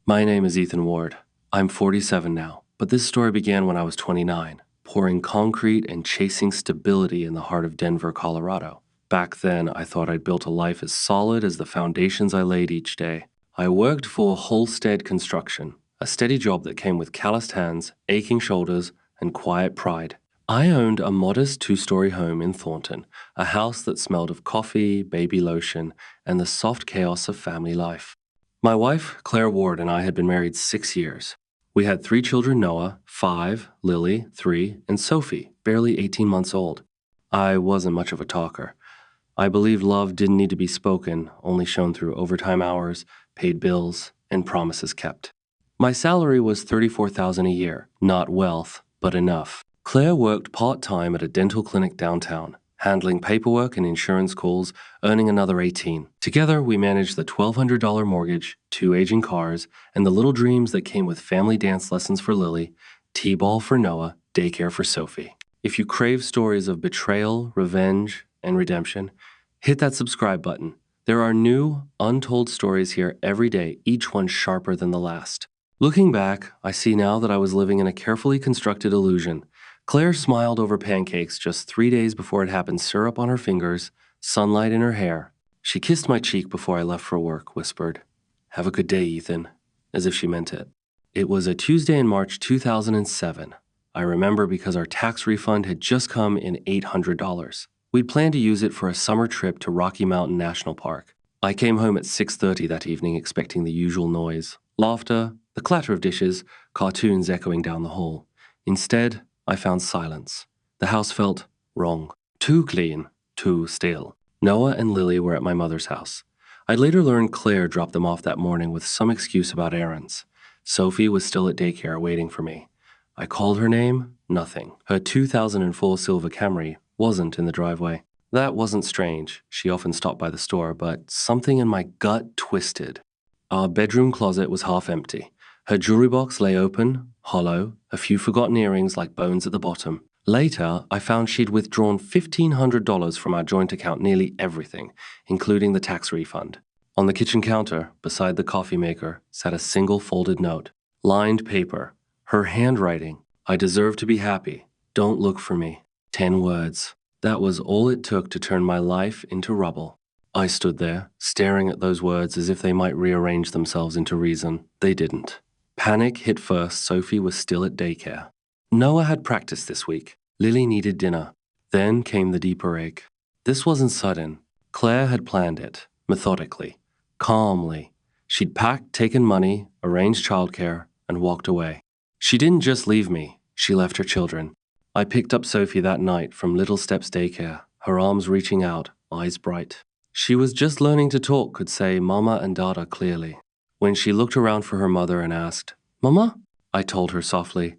My name is Ethan Ward. I'm 47 now, but this story began when I was 29, pouring concrete and chasing stability in the heart of Denver, Colorado. Back then, I thought I'd built a life as solid as the foundations I laid each day. I worked for Holstead Construction, a steady job that came with calloused hands, aching shoulders, and quiet pride. I owned a modest two-story home in Thornton, a house that smelled of coffee, baby lotion, and the soft chaos of family life. My wife, Claire Ward, and I had been married 6 years. We had 3 children: Noah, 5, Lily, 3, and Sophie, barely 18 months old. I wasn't much of a talker. I believed love didn't need to be spoken, only shown through overtime hours, paid bills, and promises kept. My salary was $34,000 a year, not wealth, but enough. Claire worked part-time at a dental clinic downtown, handling paperwork and insurance calls, earning another 18. Together, we managed the $1,200 mortgage, 2 aging cars, and the little dreams that came with family dance lessons for Lily, t-ball for Noah, daycare for Sophie. If you crave stories of betrayal, revenge, and redemption, hit that subscribe button. There are new, untold stories here every day, each one sharper than the last. Looking back, I see now that I was living in a carefully constructed illusion. Claire smiled over pancakes just 3 days before it happened, syrup on her fingers, sunlight in her hair. She kissed my cheek before I left for work, whispered, "Have a good day, Ethan," as if she meant it. It was a Tuesday in March 2007. I remember because our tax refund had just come in $800. We'd planned to use it for a summer trip to Rocky Mountain National Park. I came home at 6:30 that evening expecting the usual noise, laughter, the clatter of dishes, cartoons echoing down the hall. Instead, I found silence. The house felt wrong. Too clean, too still. Noah and Lily were at my mother's house. I'd later learned Claire dropped them off that morning with some excuse about errands. Sophie was still at daycare waiting for me. I called her name, nothing. Her 2004 silver Camry wasn't in the driveway. That wasn't strange. She often stopped by the store, but something in my gut twisted. Our bedroom closet was half empty. Her jewelry box lay open, hollow, a few forgotten earrings like bones at the bottom. Later, I found she'd withdrawn $1,500 from our joint account, nearly everything, including the tax refund. On the kitchen counter, beside the coffee maker, sat a single folded note. Lined paper. Her handwriting. "I deserve to be happy. Don't look for me." 10 words. That was all it took to turn my life into rubble. I stood there, staring at those words as if they might rearrange themselves into reason. They didn't. Panic hit first. Sophie was still at daycare. Noah had practice this week. Lily needed dinner. Then came the deeper ache. This wasn't sudden. Claire had planned it, methodically, calmly. She'd packed, taken money, arranged childcare, and walked away. She didn't just leave me, she left her children. I picked up Sophie that night from Little Steps Daycare, her arms reaching out, eyes bright. She was just learning to talk, could say Mama and Dada clearly. When she looked around for her mother and asked, "Mama?" I told her softly.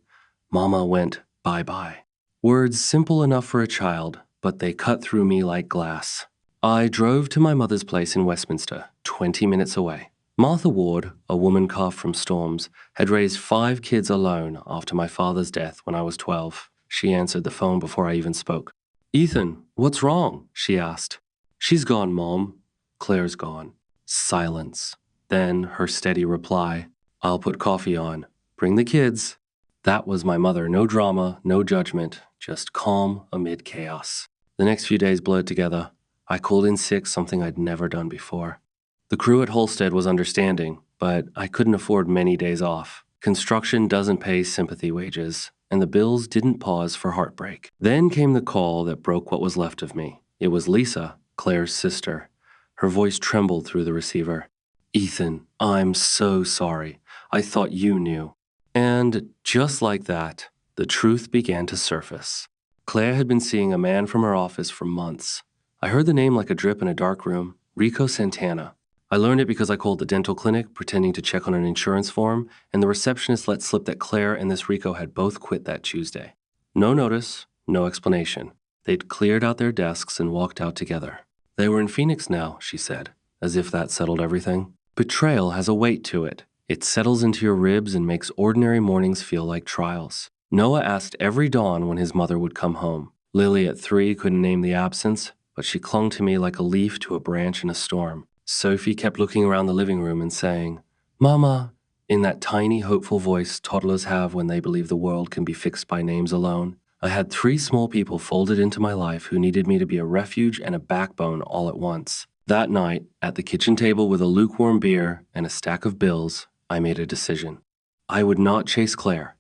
Mama went bye-bye. Words simple enough for a child, but they cut through me like glass. I drove to my mother's place in Westminster, 20 minutes away. Martha Ward, a woman carved from storms, had raised 5 kids alone after my father's death when I was 12. She answered the phone before I even spoke. "Ethan, what's wrong?" she asked. "She's gone, Mom." "Claire's gone." Silence. Then her steady reply, "I'll put coffee on. Bring the kids." That was my mother. No drama, no judgment, just calm amid chaos. The next few days blurred together. I called in sick, something I'd never done before. The crew at Holstead was understanding, but I couldn't afford many days off. Construction doesn't pay sympathy wages, and the bills didn't pause for heartbreak. Then came the call that broke what was left of me. It was Lisa, Claire's sister. Her voice trembled through the receiver. "Ethan, I'm so sorry. I thought you knew." And just like that, the truth began to surface. Claire had been seeing a man from her office for months. I heard the name like a drip in a dark room, Rico Santana. I learned it because I called the dental clinic, pretending to check on an insurance form, and the receptionist let slip that Claire and this Rico had both quit that Tuesday. No notice, no explanation. They'd cleared out their desks and walked out together. They were in Phoenix now, she said, as if that settled everything. Betrayal has a weight to it. It settles into your ribs and makes ordinary mornings feel like trials. Noah asked every dawn when his mother would come home. Lily at 3 couldn't name the absence, but she clung to me like a leaf to a branch in a storm. Sophie kept looking around the living room and saying, "Mama, In that tiny, hopeful voice toddlers have when they believe the world can be fixed by names alone, I had 3 small people folded into my life who needed me to be a refuge and a backbone all at once. That night, at the kitchen table with a lukewarm beer and a stack of bills, I made a decision. I would not chase Claire.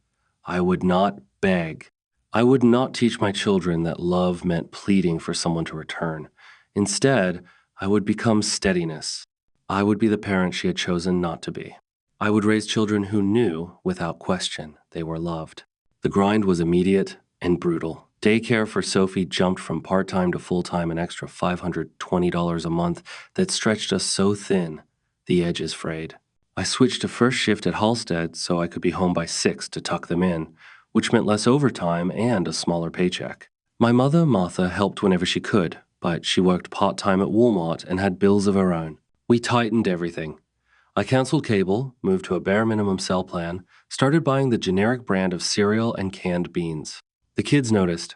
I would not beg. I would not teach my children that love meant pleading for someone to return. Instead, I would become steadiness. I would be the parent she had chosen not to be. I would raise children who knew, without question, they were loved. The grind was immediate and brutal. Daycare for Sophie jumped from part-time to full-time, an extra $520 a month that stretched us so thin, the edges frayed. I switched to first shift at Halstead so I could be home by 6 to tuck them in, which meant less overtime and a smaller paycheck. My mother, Martha, helped whenever she could, but she worked part-time at Walmart and had bills of her own. We tightened everything. I canceled cable, moved to a bare minimum cell plan, started buying the generic brand of cereal and canned beans. The kids noticed.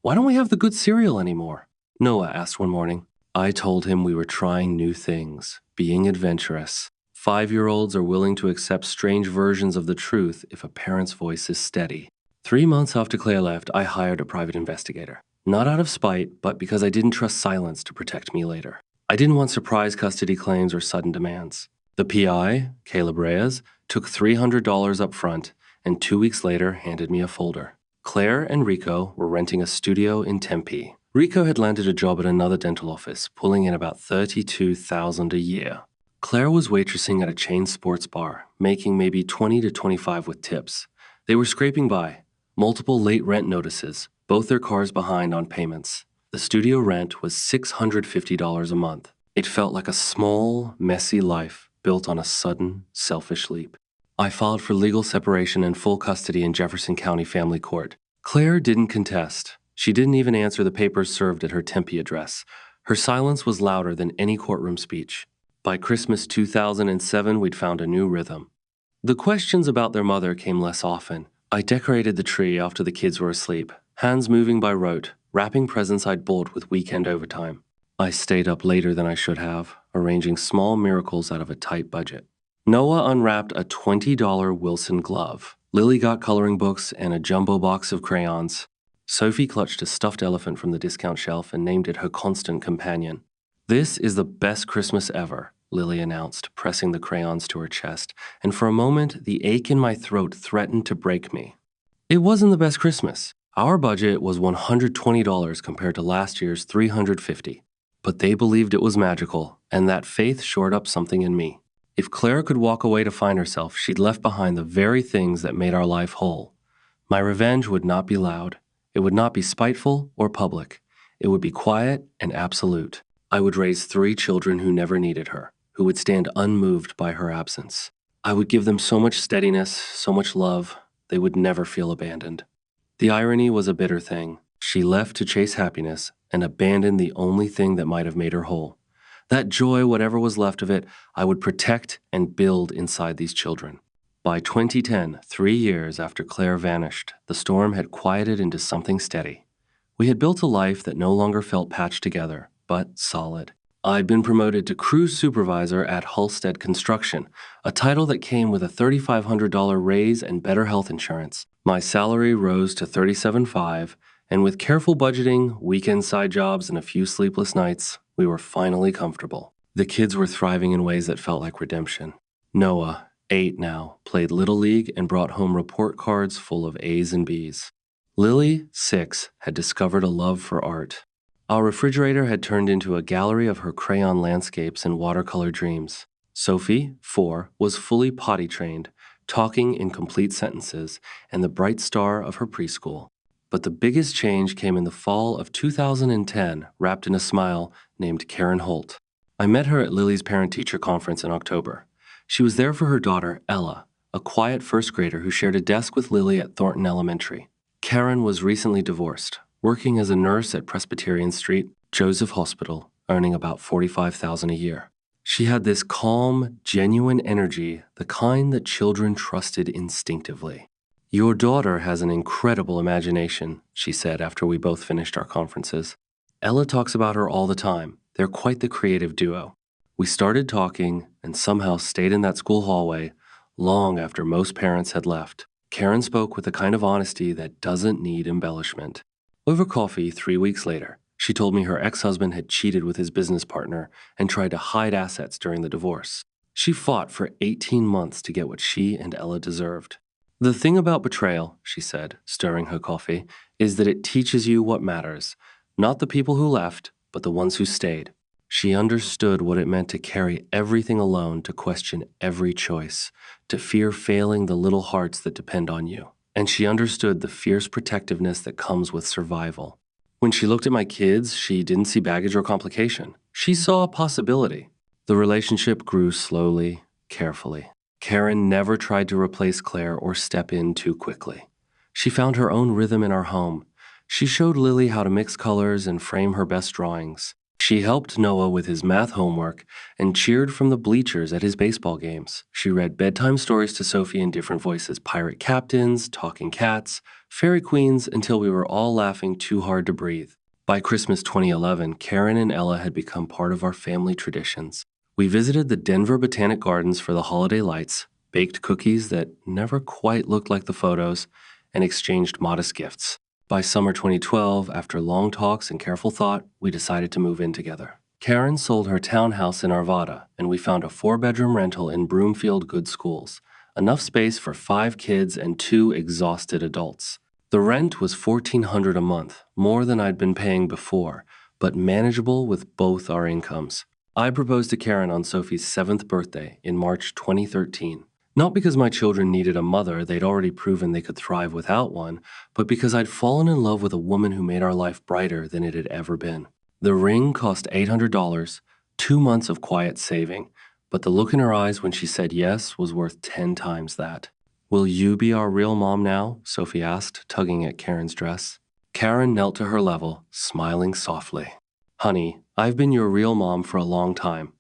Why don't we have the good cereal anymore? Noah asked one morning. I told him we were trying new things, being adventurous. 5-year-olds are willing to accept strange versions of the truth if a parent's voice is steady. 3 months after Claire left, I hired a private investigator. Not out of spite, but because I didn't trust silence to protect me later. I didn't want surprise custody claims or sudden demands. The PI, Caleb Reyes, took $300 up front and 2 weeks later handed me a folder. Claire and Rico were renting a studio in Tempe. Rico had landed a job at another dental office, pulling in about $32,000 a year. Claire was waitressing at a chain sports bar, making maybe $20 to $25 with tips. They were scraping by. Multiple late rent notices, both their cars behind on payments. The studio rent was $650 a month. It felt like a small, messy life built on a sudden, selfish leap. I filed for legal separation and full custody in Jefferson County Family Court. Claire didn't contest. She didn't even answer the papers served at her Tempe address. Her silence was louder than any courtroom speech. By Christmas 2007, we'd found a new rhythm. The questions about their mother came less often. I decorated the tree after the kids were asleep, hands moving by rote, wrapping presents I'd bought with weekend overtime. I stayed up later than I should have, arranging small miracles out of a tight budget. Noah unwrapped a $20 Wilson glove. Lily got coloring books and a jumbo box of crayons. Sophie clutched a stuffed elephant from the discount shelf and named it her constant companion. This is the best Christmas ever, Lily announced, pressing the crayons to her chest, and for a moment, the ache in my throat threatened to break me. It wasn't the best Christmas. Our budget was $120 compared to last year's $350. But they believed it was magical, and that faith shored up something in me. If Claire could walk away to find herself, she'd left behind the very things that made our life whole. My revenge would not be loud. It would not be spiteful or public. It would be quiet and absolute. I would raise 3 children who never needed her, who would stand unmoved by her absence. I would give them so much steadiness, so much love, they would never feel abandoned. The irony was a bitter thing. She left to chase happiness and abandoned the only thing that might have made her whole. That joy, whatever was left of it, I would protect and build inside these children. By 2010, 3 years after Claire vanished, the storm had quieted into something steady. We had built a life that no longer felt patched together, but solid. I'd been promoted to crew supervisor at Halstead Construction, a title that came with a $3,500 raise and better health insurance. My salary rose to $37,500, and with careful budgeting, weekend side jobs, and a few sleepless nights, we were finally comfortable. The kids were thriving in ways that felt like redemption. Noah, 8 now, played Little League and brought home report cards full of A's and B's. Lily, 6, had discovered a love for art. Our refrigerator had turned into a gallery of her crayon landscapes and watercolor dreams. Sophie, 4, was fully potty trained, talking in complete sentences, and the bright star of her preschool. But the biggest change came in the fall of 2010, wrapped in a smile, named Karen Holt. I met her at Lily's parent-teacher conference in October. She was there for her daughter, Ella, a quiet first grader who shared a desk with Lily at Thornton Elementary. Karen was recently divorced, working as a nurse at Presbyterian Street, Joseph Hospital, earning about $45,000 a year. She had this calm, genuine energy, the kind that children trusted instinctively. "Your daughter has an incredible imagination," she said after we both finished our conferences. "Ella talks about her all the time. They're quite the creative duo." We started talking and somehow stayed in that school hallway long after most parents had left. Karen spoke with a kind of honesty that doesn't need embellishment. Over coffee 3 weeks later, she told me her ex-husband had cheated with his business partner and tried to hide assets during the divorce. She fought for 18 months to get what she and Ella deserved. The thing about betrayal, she said, stirring her coffee, is that it teaches you what matters. Not the people who left, but the ones who stayed. She understood what it meant to carry everything alone, to question every choice, to fear failing the little hearts that depend on you. And she understood the fierce protectiveness that comes with survival. When she looked at my kids, she didn't see baggage or complication. She saw a possibility. The relationship grew slowly, carefully. Karen never tried to replace Claire or step in too quickly. She found her own rhythm in our home. She showed Lily how to mix colors and frame her best drawings. She helped Noah with his math homework and cheered from the bleachers at his baseball games. She read bedtime stories to Sophie in different voices: pirate captains, talking cats, fairy queens, until we were all laughing too hard to breathe. By Christmas 2011, Karen and Ella had become part of our family traditions. We visited the Denver Botanic Gardens for the holiday lights, baked cookies that never quite looked like the photos, and exchanged modest gifts. By summer 2012, after long talks and careful thought, we decided to move in together. Karen sold her townhouse in Arvada, and we found a 4-bedroom rental in Broomfield Good Schools, enough space for 5 kids and 2 exhausted adults. The rent was $1,400 a month, more than I'd been paying before, but manageable with both our incomes. I proposed to Karen on Sophie's 7th birthday in March 2013. Not because my children needed a mother, they'd already proven they could thrive without one, but because I'd fallen in love with a woman who made our life brighter than it had ever been. The ring cost $800, 2 months of quiet saving, but the look in her eyes when she said yes was worth 10 times that. "Will you be our real mom now?" Sophie asked, tugging at Karen's dress. Karen knelt to her level, smiling softly. "Honey, I've been your real mom for a long time.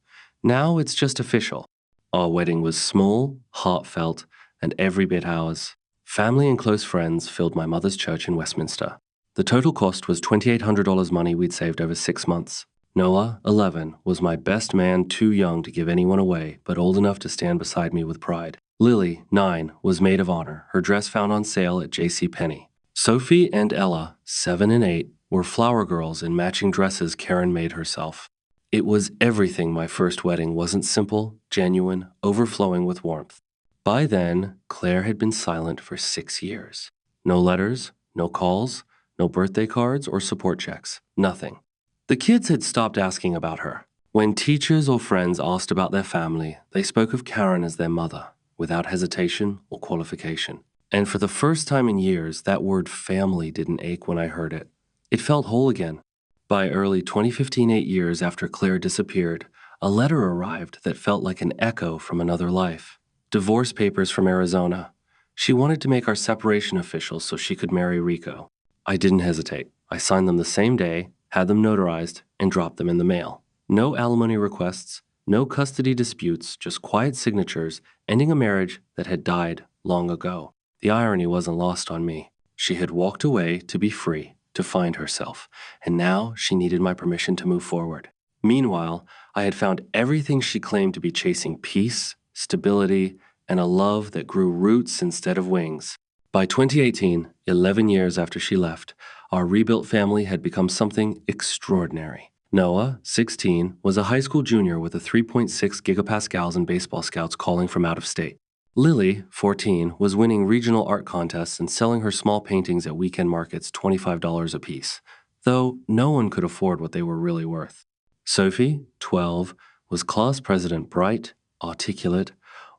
Now it's just official." Our wedding was small, heartfelt, and every bit ours. Family and close friends filled my mother's church in Westminster. The total cost was $2,800 money we'd saved over 6 months. Noah, 11, was my best man, too young to give anyone away, but old enough to stand beside me with pride. Lily, 9, was maid of honor, her dress found on sale at JCPenney. Sophie and Ella, 7 and 8, were flower girls in matching dresses Karen made herself. It was everything my first wedding wasn't: simple, genuine, overflowing with warmth. By then, Claire had been silent for 6 years. No letters, no calls, no birthday cards or support checks, nothing. The kids had stopped asking about her. When teachers or friends asked about their family, they spoke of Karen as their mother, without hesitation or qualification. And for the first time in years, that word family didn't ache when I heard it. It felt whole again. By early 2015, 8 years after Claire disappeared, a letter arrived that felt like an echo from another life. Divorce papers from Arizona. She wanted to make our separation official so she could marry Rico. I didn't hesitate. I signed them the same day, had them notarized, and dropped them in the mail. No alimony requests, no custody disputes, just quiet signatures ending a marriage that had died long ago. The irony wasn't lost on me. She had walked away to be free, to find herself, and now she needed my permission to move forward. Meanwhile, I had found everything she claimed to be chasing: peace, stability, and a love that grew roots instead of wings. By 2018, 11 years after she left, our rebuilt family had become something extraordinary. Noah, 16, was a high school junior with a 3.6 gigapascals in baseball scouts calling from out of state. Lily, 14, was winning regional art contests and selling her small paintings at weekend markets $25 a piece, though no one could afford what they were really worth. Sophie, 12, was class president, bright, articulate,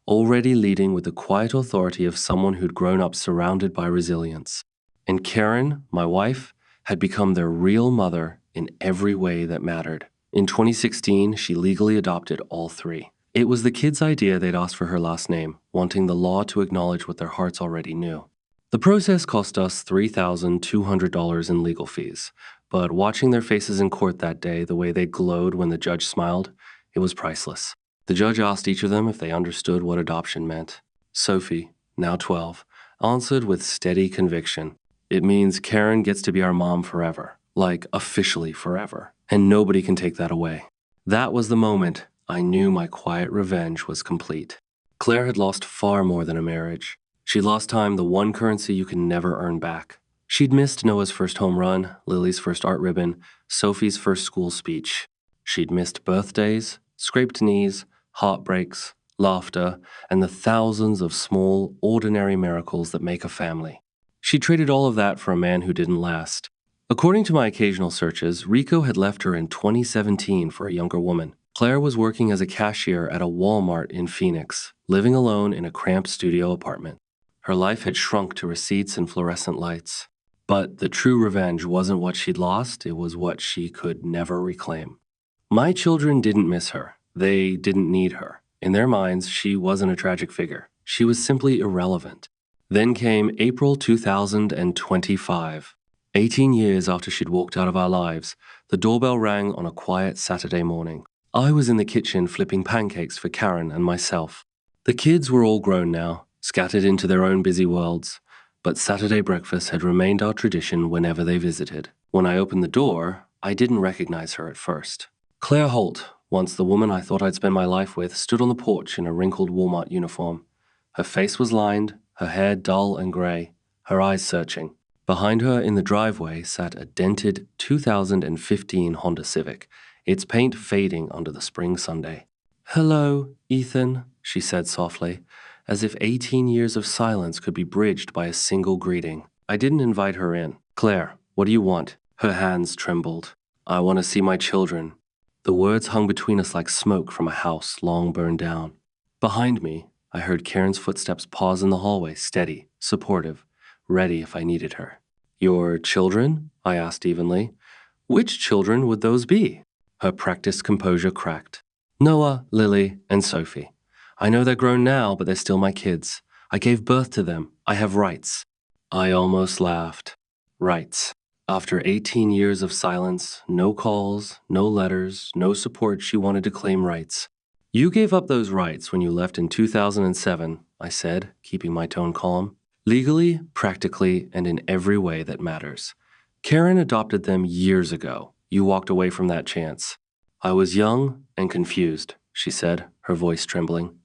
already leading with the quiet authority of someone who'd grown up surrounded by resilience. And Karen, my wife, had become their real mother in every way that mattered. In 2016, she legally adopted all 3. It was the kids' idea they'd asked for her last name, wanting the law to acknowledge what their hearts already knew. The process cost us $3,200 in legal fees, but watching their faces in court that day, the way they glowed when the judge smiled, it was priceless. The judge asked each of them if they understood what adoption meant. Sophie, now 12, answered with steady conviction. "It means Karen gets to be our mom forever, like officially forever, and nobody can take that away." That was the moment I knew my quiet revenge was complete. Claire had lost far more than a marriage. She'd lost time, the one currency you can never earn back. She'd missed Noah's first home run, Lily's first art ribbon, Sophie's first school speech. She'd missed birthdays, scraped knees, heartbreaks, laughter, and the thousands of small, ordinary miracles that make a family. She traded all of that for a man who didn't last. According to my occasional searches, Rico had left her in 2017 for a younger woman. Claire was working as a cashier at a Walmart in Phoenix, living alone in a cramped studio apartment. Her life had shrunk to receipts and fluorescent lights. But the true revenge wasn't what she'd lost, it was what she could never reclaim. My children didn't miss her. They didn't need her. In their minds, she wasn't a tragic figure. She was simply irrelevant. Then came April 2025. 18 years after she'd walked out of our lives, the doorbell rang on a quiet Saturday morning. I was in the kitchen flipping pancakes for Karen and myself. The kids were all grown now, scattered into their own busy worlds, but Saturday breakfast had remained our tradition whenever they visited. When I opened the door, I didn't recognize her at first. Claire Holt, once the woman I thought I'd spend my life with, stood on the porch in a wrinkled Walmart uniform. Her face was lined, her hair dull and gray, her eyes searching. Behind her in the driveway sat a dented 2015 Honda Civic, its paint fading under the spring Sunday. "Hello, Ethan," she said softly, as if 18 years of silence could be bridged by a single greeting. I didn't invite her in. "Claire, what do you want?" Her hands trembled. "I want to see my children." The words hung between us like smoke from a house long burned down. Behind me, I heard Karen's footsteps pause in the hallway, steady, supportive, ready if I needed her. "Your children?" I asked evenly. "Which children would those be?" Her practiced composure cracked. "Noah, Lily, and Sophie. I know they're grown now, but they're still my kids. I gave birth to them. I have rights." I almost laughed. Rights. After 18 years of silence, no calls, no letters, no support, she wanted to claim rights. "You gave up those rights when you left in 2007, I said, keeping my tone calm. "Legally, practically, and in every way that matters. Karen adopted them years ago. You walked away from that chance." "I was young and confused," she said, her voice trembling.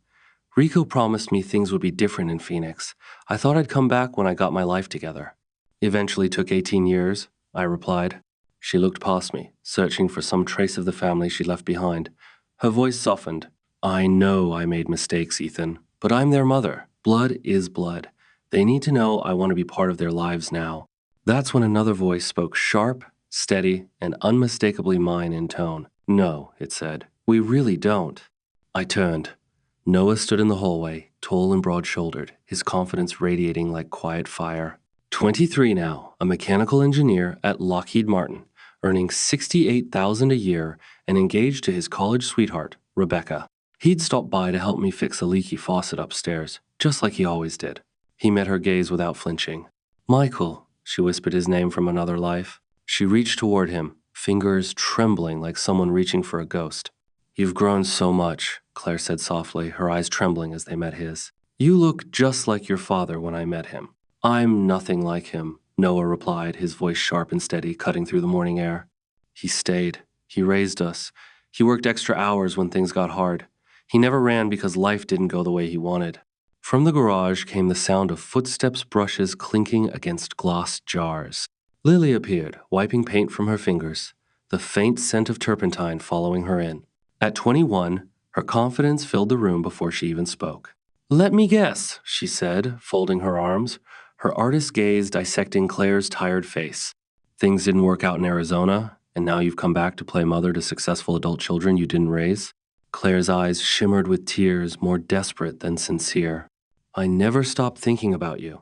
"Rico promised me things would be different in Phoenix. I thought I'd come back when I got my life together." "Eventually took 18 years, I replied. She looked past me, searching for some trace of the family she left behind. Her voice softened. "I know I made mistakes, Ethan, but I'm their mother. Blood is blood. They need to know I want to be part of their lives now." That's when another voice spoke sharp, steady, and unmistakably mine in tone. "No," it said, "we really don't." I turned. Noah stood in the hallway, tall and broad-shouldered, his confidence radiating like quiet fire. 23 now, a mechanical engineer at Lockheed Martin, earning $68,000 a year and engaged to his college sweetheart, Rebecca. He'd stopped by to help me fix a leaky faucet upstairs, just like he always did. He met her gaze without flinching. "Michael," she whispered his name from another life. She reached toward him, fingers trembling like someone reaching for a ghost. "You've grown so much," Claire said softly, her eyes trembling as they met his. "You look just like your father when I met him." "I'm nothing like him," Noah replied, his voice sharp and steady, cutting through the morning air. "He stayed. He raised us. He worked extra hours when things got hard. He never ran because life didn't go the way he wanted." From the garage came the sound of footsteps, brushes clinking against glass jars. Lily appeared, wiping paint from her fingers, the faint scent of turpentine following her in. At 21, her confidence filled the room before she even spoke. "Let me guess," she said, folding her arms, her artist gaze dissecting Claire's tired face. "Things didn't work out in Arizona, and now you've come back to play mother to successful adult children you didn't raise?" Claire's eyes shimmered with tears more desperate than sincere. "I never stopped thinking about you.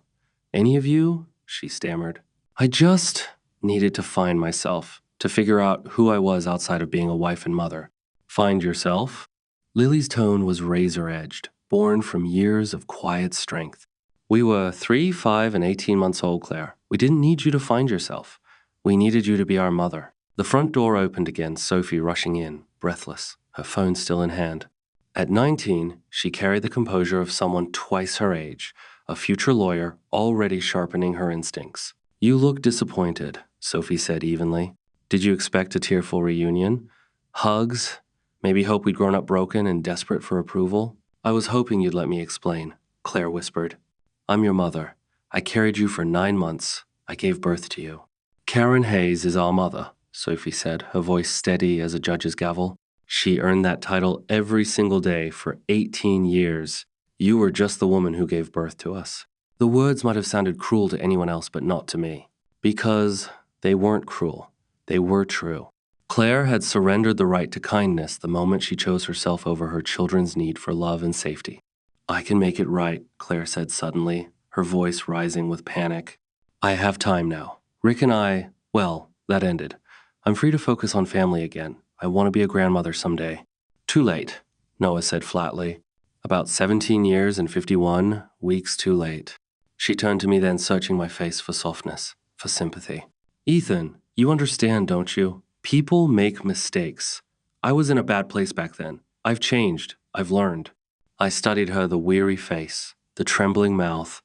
Any of you?" she stammered. "I just needed to find myself, to figure out who I was outside of being a wife and mother." "Find yourself?" Lily's tone was razor-edged, born from years of quiet strength. "We were 3, 5, and 18 months old, Claire. We didn't need you to find yourself. We needed you to be our mother." The front door opened again, Sophie rushing in, breathless, her phone still in hand. At 19, she carried the composure of someone twice her age, a future lawyer already sharpening her instincts. "You look disappointed," Sophie said evenly. "Did you expect a tearful reunion? Hugs? Maybe hope we'd grown up broken and desperate for approval?" I was hoping you'd let me explain, Claire whispered. I'm your mother. I carried you for 9 months. I gave birth to you. Karen Hayes is our mother, Sophie said, her voice steady as a judge's gavel. She earned that title every single day for 18 years. You were just the woman who gave birth to us. The words might have sounded cruel to anyone else, but not to me. Because they weren't cruel. They were true. Claire had surrendered the right to kindness the moment she chose herself over her children's need for love and safety. I can make it right, Claire said suddenly, her voice rising with panic. I have time now. Rick and I, well, that ended. I'm free to focus on family again. I want to be a grandmother someday. Too late, Noah said flatly. About 17 years and 51 weeks too late. She turned to me then, searching my face for softness, for sympathy. Ethan, you understand, don't you? People make mistakes. I was in a bad place back then. I've changed. I've learned. I studied her, the weary face, the trembling mouth,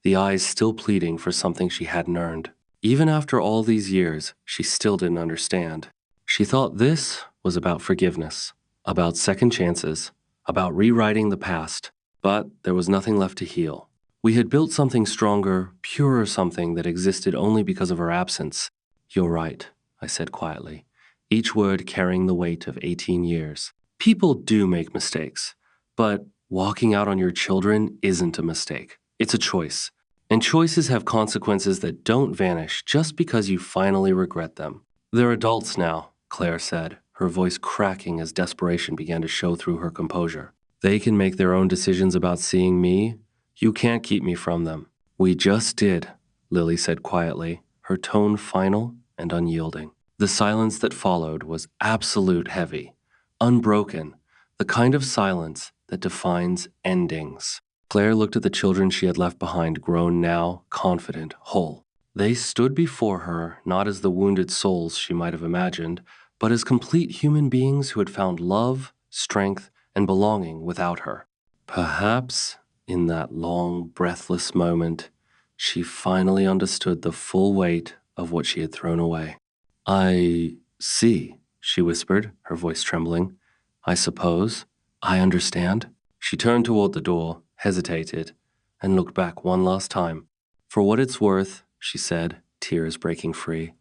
the eyes still pleading for something she hadn't earned. Even after all these years, she still didn't understand. She thought this was about forgiveness, about second chances, about rewriting the past, but there was nothing left to heal. We had built something stronger, purer something that existed only because of her absence. You're right, I said quietly, each word carrying the weight of 18 years. People do make mistakes, but walking out on your children isn't a mistake. It's a choice. And choices have consequences that don't vanish just because you finally regret them. They're adults now, Claire said, her voice cracking as desperation began to show through her composure. They can make their own decisions about seeing me. You can't keep me from them. We just did, Lily said quietly, her tone final and unyielding. The silence that followed was absolute heavy, unbroken, the kind of silence that defines endings. Claire looked at the children she had left behind, grown now, confident, whole. They stood before her not as the wounded souls she might have imagined, but as complete human beings who had found love, strength, and belonging without her. Perhaps, in that long, breathless moment, she finally understood the full weight of what she had thrown away. I see, she whispered, her voice trembling. I suppose. I understand. She turned toward the door, hesitated, and looked back one last time. For what it's worth, she said, tears breaking free,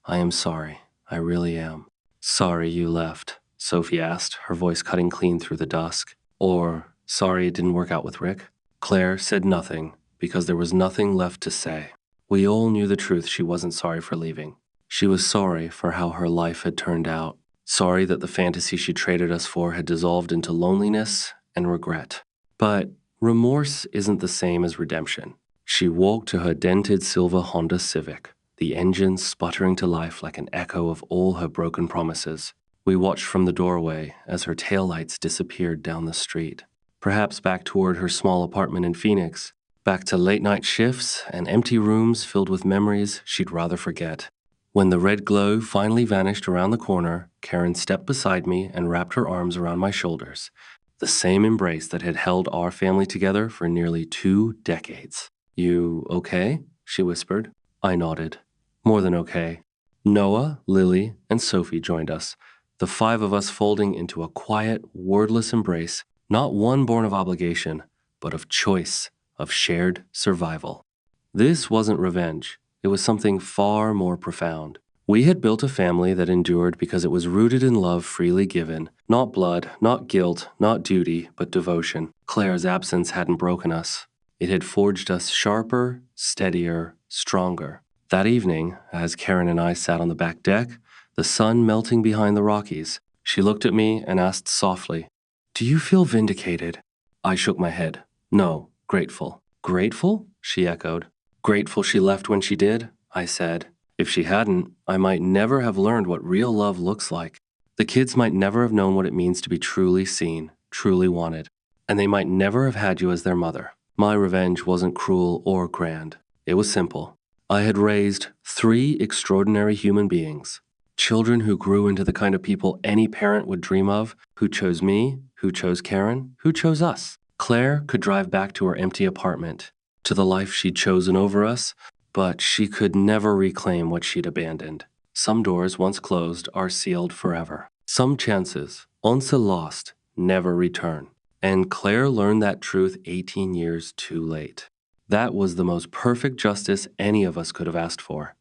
I am sorry. I really am. Sorry you left, Sophie asked, her voice cutting clean through the dusk. Or, sorry it didn't work out with Rick? Claire said nothing, because there was nothing left to say. We all knew the truth. She wasn't sorry for leaving. She was sorry for how her life had turned out. Sorry that the fantasy she traded us for had dissolved into loneliness and regret. But remorse isn't the same as redemption. She walked to her dented silver Honda Civic, the engine sputtering to life like an echo of all her broken promises. We watched from the doorway as her taillights disappeared down the street. Perhaps back toward her small apartment in Phoenix, back to late-night shifts and empty rooms filled with memories she'd rather forget. When the red glow finally vanished around the corner, Karen stepped beside me and wrapped her arms around my shoulders, the same embrace that had held our family together for nearly 2 decades. You okay? She whispered. I nodded. More than okay. Noah, Lily, and Sophie joined us, the 5 of us folding into a quiet, wordless embrace, not one born of obligation, but of choice, of shared survival. This wasn't revenge. It was something far more profound. We had built a family that endured because it was rooted in love freely given, not blood, not guilt, not duty, but devotion. Claire's absence hadn't broken us. It had forged us sharper, steadier, stronger. That evening, as Karen and I sat on the back deck, the sun melting behind the Rockies, she looked at me and asked softly, Do you feel vindicated? I shook my head. No, grateful. Grateful? She echoed. Grateful she left when she did, I said. If she hadn't, I might never have learned what real love looks like. The kids might never have known what it means to be truly seen, truly wanted. And they might never have had you as their mother. My revenge wasn't cruel or grand. It was simple. I had raised 3 extraordinary human beings. Children who grew into the kind of people any parent would dream of, who chose me, who chose Karen, who chose us. Claire could drive back to her empty apartment, to the life she'd chosen over us, but she could never reclaim what she'd abandoned. Some doors, once closed, are sealed forever. Some chances, once lost, never return. And Claire learned that truth 18 years too late. That was the most perfect justice any of us could have asked for.